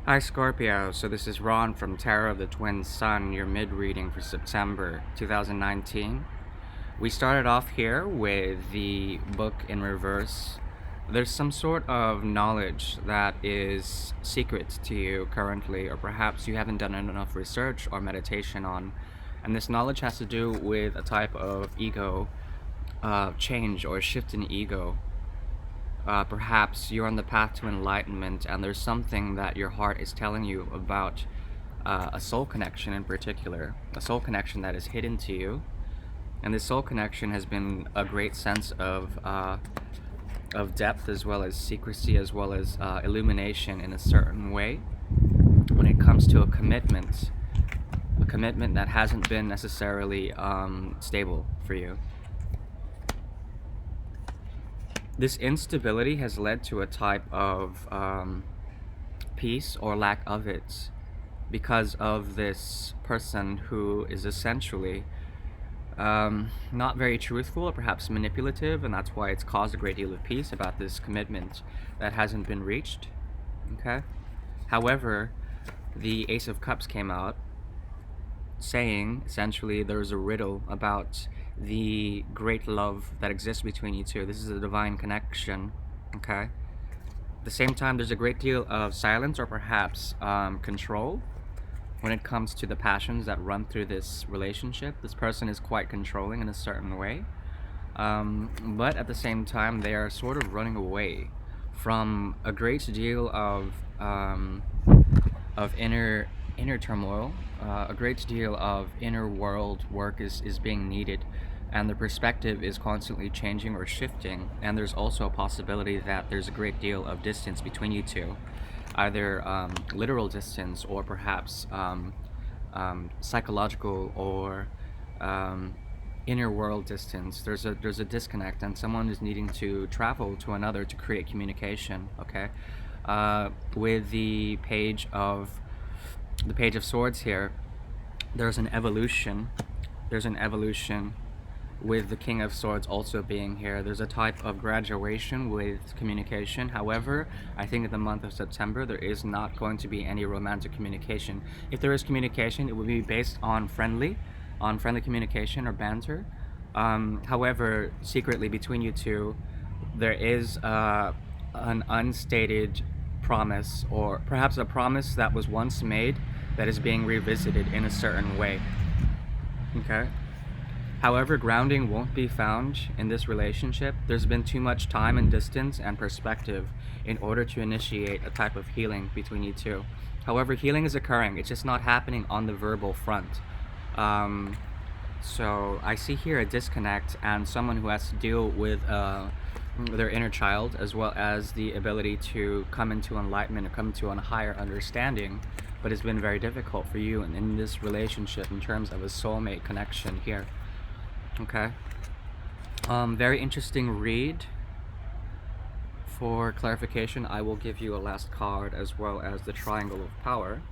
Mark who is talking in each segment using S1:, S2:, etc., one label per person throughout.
S1: Hi Scorpio, so this is Ron from Tarot of the Twin Sun, your mid-reading for September 2019. We started off here with the book in reverse. There's some sort of knowledge that is secret to you currently, or perhaps you haven't done enough research or meditation on. And this knowledge has to do with a type of ego change or shift in ego. Perhaps you're on the path to enlightenment and there's something that your heart is telling you about a soul connection in particular, a soul connection that is hidden to you. And this soul connection has been a great sense of depth as well as secrecy as well as illumination in a certain way when it comes to a commitment that hasn't been necessarily stable for you. This instability has led to a type of peace or lack of it because of this person who is essentially not very truthful or perhaps manipulative, and that's why it's caused a great deal of peace about this commitment that hasn't been reached. Okay? However, the Ace of Cups came out saying essentially there's a riddle about the great love that exists between you two. This is a divine connection. Okay? At the same time, there's a great deal of silence or perhaps control when it comes to the passions that run through this relationship. This person is quite controlling in a certain way, but at the same time, they are sort of running away from a great deal of inner turmoil. A great deal of inner world work is being needed, and the perspective is constantly changing or shifting. And there's also a possibility that there's a great deal of distance between you two, either literal distance or perhaps psychological or inner world distance. There's a disconnect, and someone is needing to travel to another to create communication. Okay, with the page of swords here, there's an evolution. There's an evolution with the King of Swords also being here. There's a type of graduation with communication. However, I think in the month of September, there is not going to be any romantic communication. If there is communication, it will be based on friendly communication or banter. However, secretly between you two, there is an unstated promise, or perhaps a promise that was once made that is being revisited in a certain way. Okay? However, grounding won't be found in this relationship. There's been too much time and distance and perspective in order to initiate a type of healing between you two. However, healing is occurring. It's just not happening on the verbal front. So I see here a disconnect and someone who has to deal with their inner child, as well as the ability to come into enlightenment or come to a higher understanding. But it's been very difficult for you in this relationship in terms of a soulmate connection here. Okay. Very interesting read. For clarification, I will give you a last card as well as the Triangle of Power.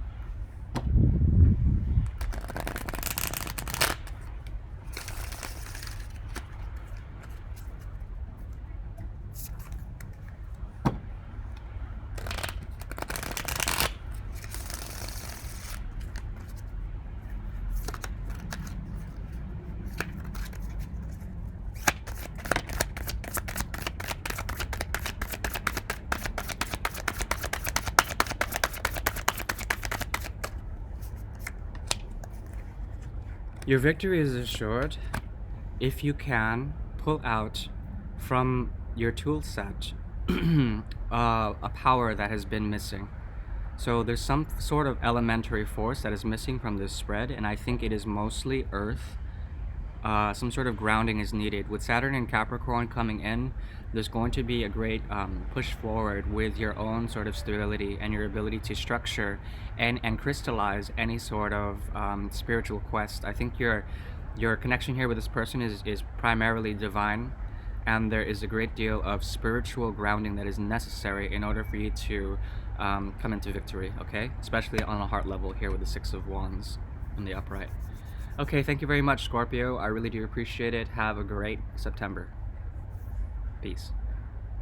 S1: Your victory is assured if you can pull out from your tool set a power that has been missing. So there's some sort of elementary force that is missing from this spread, and I think it is mostly earth. Some sort of grounding is needed. With Saturn and Capricorn coming in, there's going to be a great push forward with your own sort of stability and your ability to structure and crystallize any sort of spiritual quest. I think your connection here with this person is primarily divine, and there is a great deal of spiritual grounding that is necessary in order for you to come into victory, okay? Especially on a heart level here with the Six of Wands in the upright. Okay, thank you very much, Scorpio. I really do appreciate it. Have a great September. Peace.